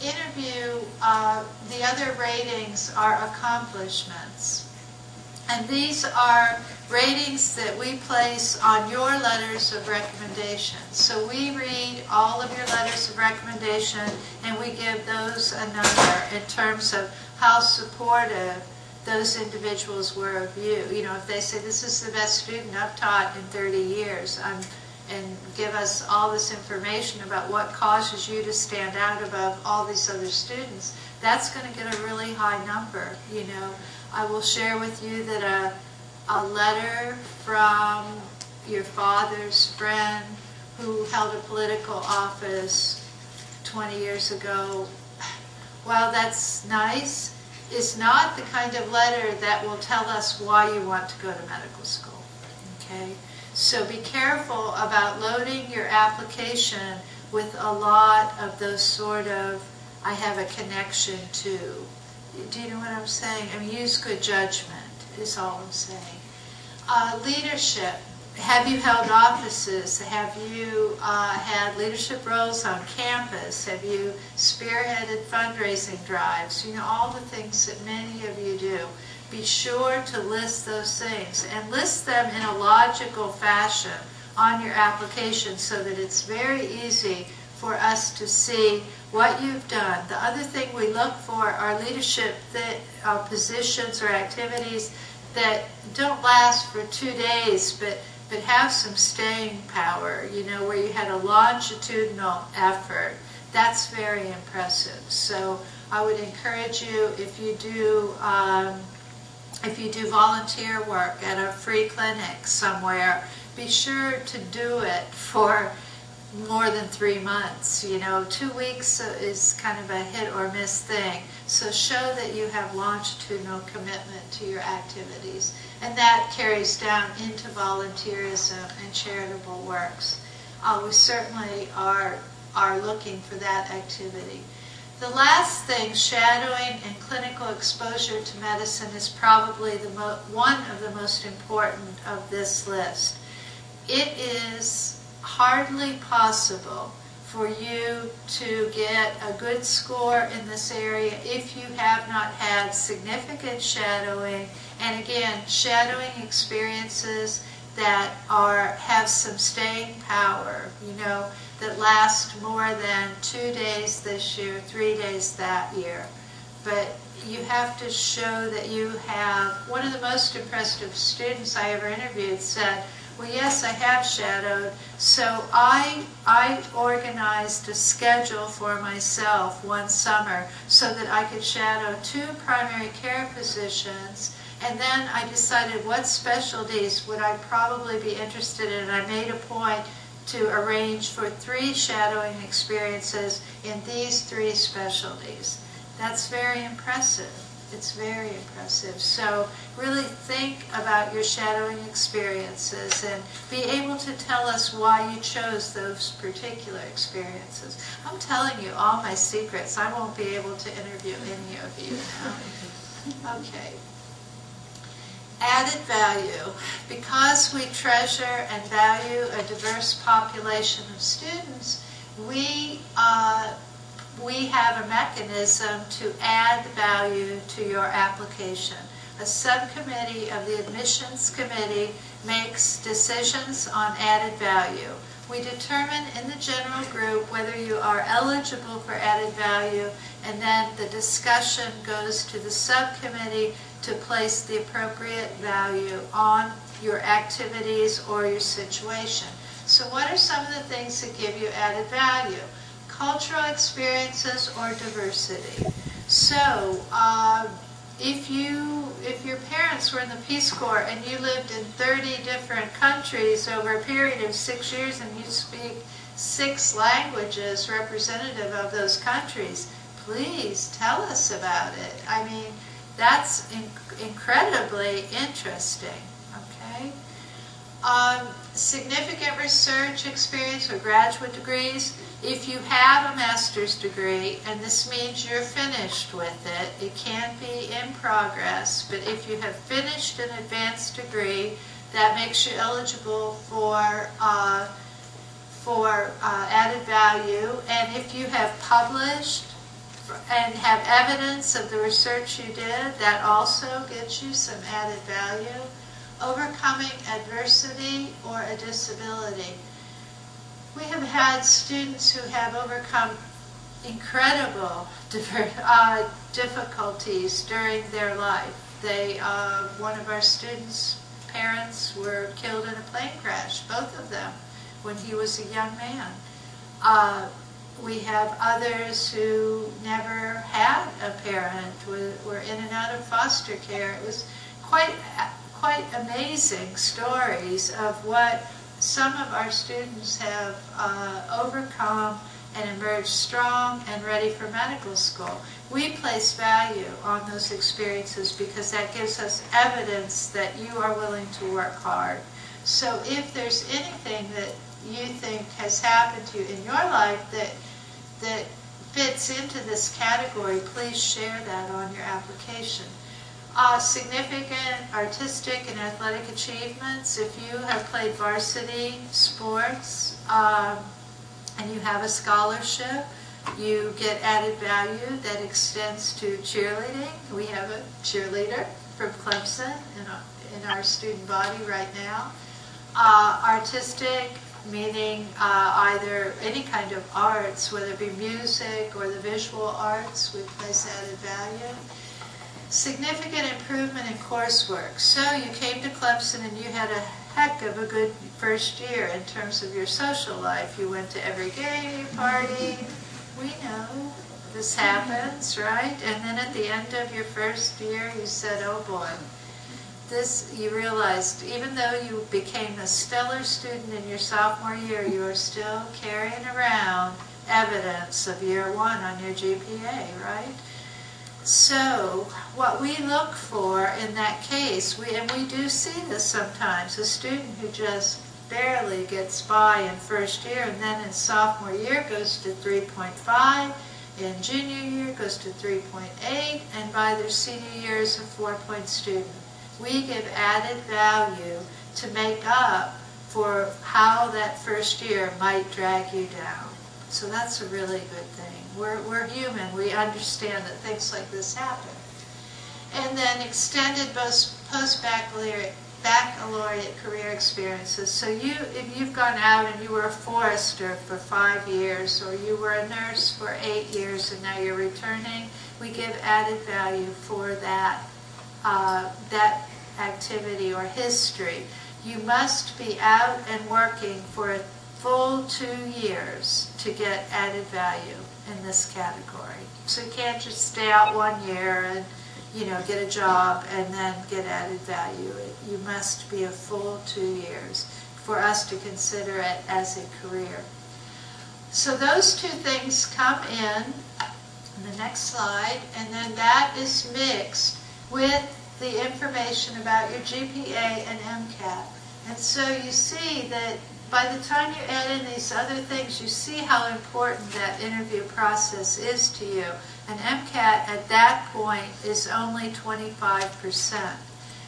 interview, the other ratings are accomplishments. And these are ratings that we place on your letters of recommendation. So we read all of your letters of recommendation and we give those a number in terms of how supportive those individuals were of you. You know, if they say, this is the best student I've taught in 30 years, and give us all this information about what causes you to stand out above all these other students, that's going to get a really high number. You know, I will share with you that a letter from your father's friend who held a political office 20 years ago, while that's nice, is not the kind of letter that will tell us why you want to go to medical school. Okay? So be careful about loading your application with a lot of those sort of, I have a connection to. Do you know what I'm saying? I mean, use good judgment is all I'm saying. Leadership. Have you held offices? Have you had leadership roles on campus? Have you spearheaded fundraising drives? You know, all the things that many of you do. Be sure to list those things and list them in a logical fashion on your application so that it's very easy for us to see what you've done. The other thing we look for are leadership positions or activities that don't last for 2 days, but have some staying power, you know, where you had a longitudinal effort. That's very impressive. So I would encourage you, if you do volunteer work at a free clinic somewhere, be sure to do it for more than 3 months. You know, 2 weeks is kind of a hit or miss thing. So show that you have longitudinal commitment to your activities. And that carries down into volunteerism and charitable works. We certainly are looking for that activity. The last thing, shadowing and clinical exposure to medicine, is probably one of the most important of this list. It is hardly possible for you to get a good score in this area if you have not had significant shadowing, and again, shadowing experiences that have some staying power, you know, that last more than 2 days this year, 3 days that year. But you have to show that you have. One of the most impressive students I ever interviewed said, well, yes, I have shadowed, so I organized a schedule for myself one summer so that I could shadow 2 primary care physicians, and then I decided what specialties would I probably be interested in, and I made a point to arrange for 3 shadowing experiences in these 3 specialties. That's very impressive. It's very impressive. So really think about your shadowing experiences and be able to tell us why you chose those particular experiences. I'm telling you all my secrets. I won't be able to interview any of you now. Okay. Added value. Because we treasure and value a diverse population of students, we have a mechanism to add value to your application. A subcommittee of the admissions committee makes decisions on added value. We determine in the general group whether you are eligible for added value, and then the discussion goes to the subcommittee to place the appropriate value on your activities or your situation. So what are some of the things that give you added value? Cultural experiences or diversity. So if your parents were in the Peace Corps and you lived in 30 different countries over a period of 6 years and you speak 6 languages representative of those countries, please tell us about it. I mean, that's incredibly interesting. Okay? Significant research experience or graduate degrees. If you have a master's degree, and this means you're finished with it, it can be in progress, but if you have finished an advanced degree, that makes you eligible for added value. And if you have published and have evidence of the research you did, that also gets you some added value. Overcoming adversity or a disability. We have had students who have overcome incredible difficulties during their life. One of our students' parents were killed in a plane crash, both of them, when he was a young man. We have others who never had a parent, were in and out of foster care. It was quite amazing stories of what some of our students have overcome and emerged strong and ready for medical school. We place value on those experiences because that gives us evidence that you are willing to work hard. So if there's anything that you think has happened to you in your life that fits into this category, please share that on your application. Significant artistic and athletic achievements. If you have played varsity sports and you have a scholarship, you get added value that extends to cheerleading. We have a cheerleader from Clemson in our student body right now. Artistic, meaning either any kind of arts, whether it be music or the visual arts, we place added value. Significant improvement in coursework. So you came to Clemson and you had a heck of a good first year in terms of your social life. You went to every game, you partied. We know this happens, right? And then at the end of your first year, you said, oh boy, you realized even though you became a stellar student in your sophomore year, you are still carrying around evidence of year one on your GPA, right? So what we look for in that case, and we do see this sometimes, a student who just barely gets by in first year and then in sophomore year goes to 3.5, in junior year goes to 3.8, and by their senior year is a 4-point student. We give added value to make up for how that first year might drag you down. So that's a really good thing. We're human. We understand that things like this happen. And then extended post-baccalaureate career experiences. So if you've gone out and you were a forester for 5 years, or you were a nurse for 8 years and now you're returning, we give added value for that activity or history. You must be out and working for a full 2 years to get added value in this category. So you can't just stay out 1 year and get a job and then get added value. You must be a full 2 years for us to consider it as a career. So those two things come in the next slide, and then that is mixed with the information about your GPA and MCAT. And so you see that by the time you add in these other things, you see how important that interview process is to you. And MCAT at that point is only 25%.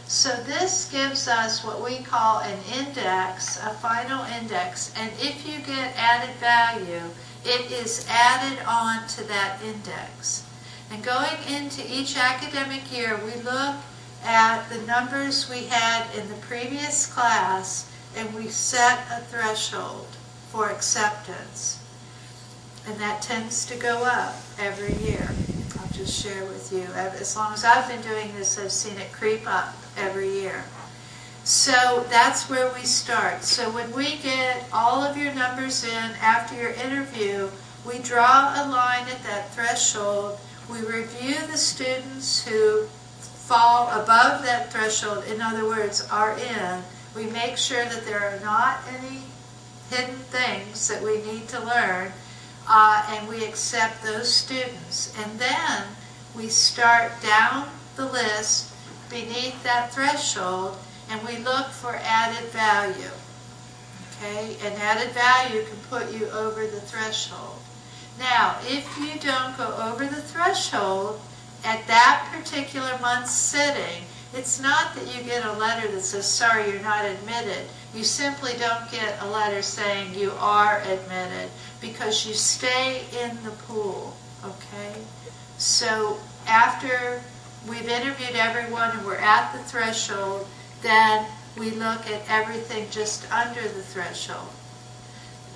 So this gives us what we call an index, a final index. And if you get added value, it is added on to that index. And going into each academic year, we look at the numbers we had in the previous class, and we set a threshold for acceptance. And that tends to go up every year. I'll just share with you. As long as I've been doing this, I've seen it creep up every year. So that's where we start. So when we get all of your numbers in after your interview, we draw a line at that threshold. We review the students who fall above that threshold, in other words, are in. We make sure that there are not any hidden things that we need to learn, and we accept those students. And then we start down the list beneath that threshold, and we look for added value. Okay? And added value can put you over the threshold. Now, if you don't go over the threshold at that particular month's sitting, it's not that you get a letter that says, sorry, you're not admitted. You simply don't get a letter saying you are admitted because you stay in the pool, okay? So after we've interviewed everyone and we're at the threshold, then we look at everything just under the threshold.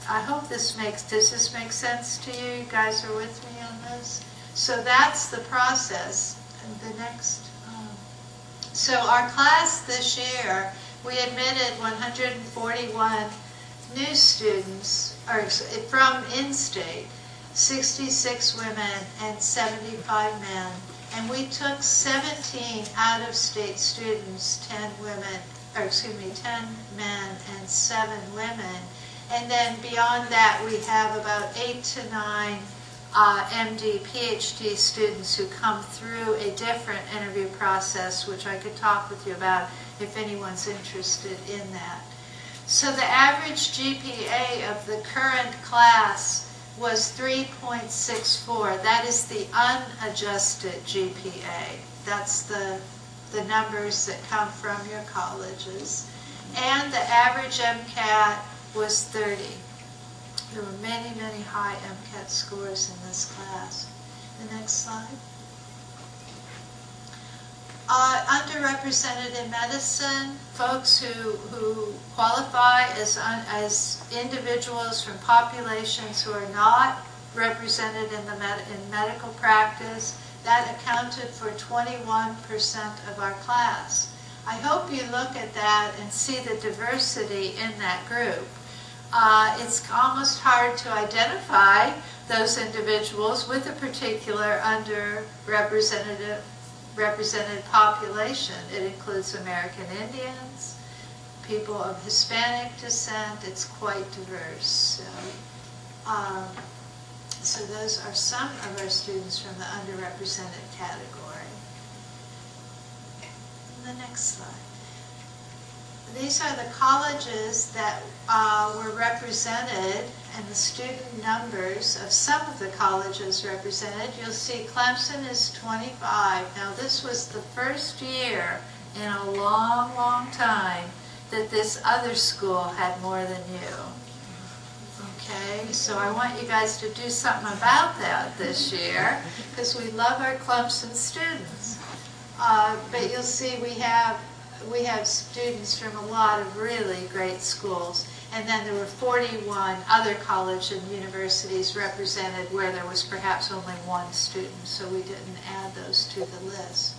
I hope does this make sense to you? You guys are with me on this? So that's the process. And the next, so our class this year, we admitted 141 new students from in-state, 66 women and 75 men. And we took 17 out-of-state students, 10 men and 7 women. And then beyond that, we have about 8 to 9 MD, PhD students who come through a different interview process, which I could talk with you about if anyone's interested in that. So the average GPA of the current class was 3.64. That is the unadjusted GPA. That's the numbers that come from your colleges. And the average MCAT was 30. There were many, many high MCAT scores in this class. The next slide. Underrepresented in medicine, folks who qualify as individuals from populations who are not represented in medical practice, that accounted for 21% of our class. I hope you look at that and see the diversity in that group. It's almost hard to identify those individuals with a particular underrepresented population. It includes American Indians, people of Hispanic descent. It's quite diverse. So those are some of our students from the underrepresented category. The next slide. These are the colleges that were represented and the student numbers of some of the colleges represented. You'll see Clemson is 25. Now this was the first year in a long, long time that this other school had more than you. Okay, so I want you guys to do something about that this year because we love our Clemson students. But you'll see we have students from a lot of really great schools. And then there were 41 other colleges and universities represented where there was perhaps only one student, so we didn't add those to the list.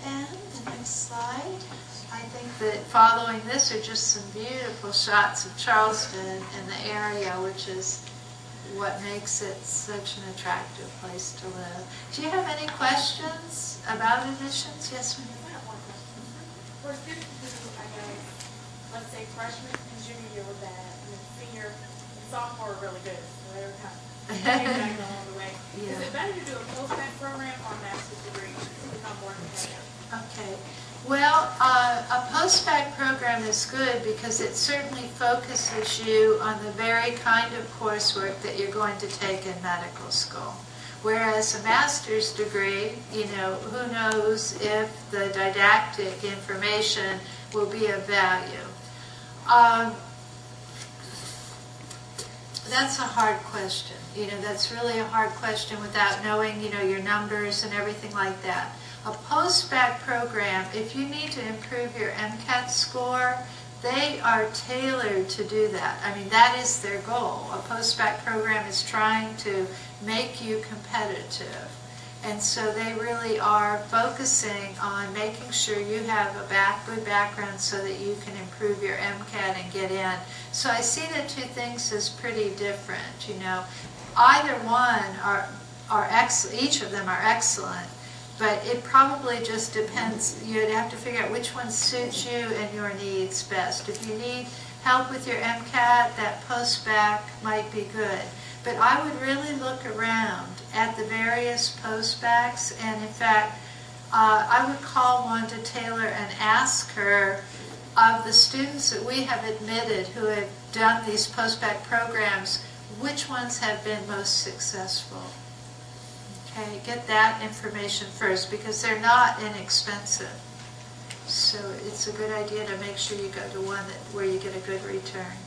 And the next slide. I think that following this are just some beautiful shots of Charleston and the area, which is what makes it such an attractive place to live. Do you have any questions about admissions? Yes, ma'am. For students who, I know, let's say freshman and junior year were bad, and then senior and sophomore were really good, so they were kind of along the way. Yeah. Is it better to do a post-bac program or a master's degree to become more competitive? Okay. Well, a post-bac program is good because it certainly focuses you on the very kind of coursework that you're going to take in medical school. Whereas a master's degree, you know, who knows if the didactic information will be of value. That's a hard question. You know, that's really a hard question without knowing, you know, your numbers and everything like that. A post-bac program, if you need to improve your MCAT score, they are tailored to do that. I mean, that is their goal. A post-bac program is trying to make you competitive. And so they really are focusing on making sure you have a good background so that you can improve your MCAT and get in. So I see the two things as pretty different, you know. Either one are excellent, each of them are excellent, but it probably just depends. You'd have to figure out which one suits you and your needs best. If you need help with your MCAT, that post-bac might be good. But I would really look around at the various post-bacs, and in fact, I would call one to Taylor and ask her, of the students that we have admitted who have done these post-bac programs, which ones have been most successful? Okay, get that information first because they're not inexpensive. So it's a good idea to make sure you go to one where you get a good return.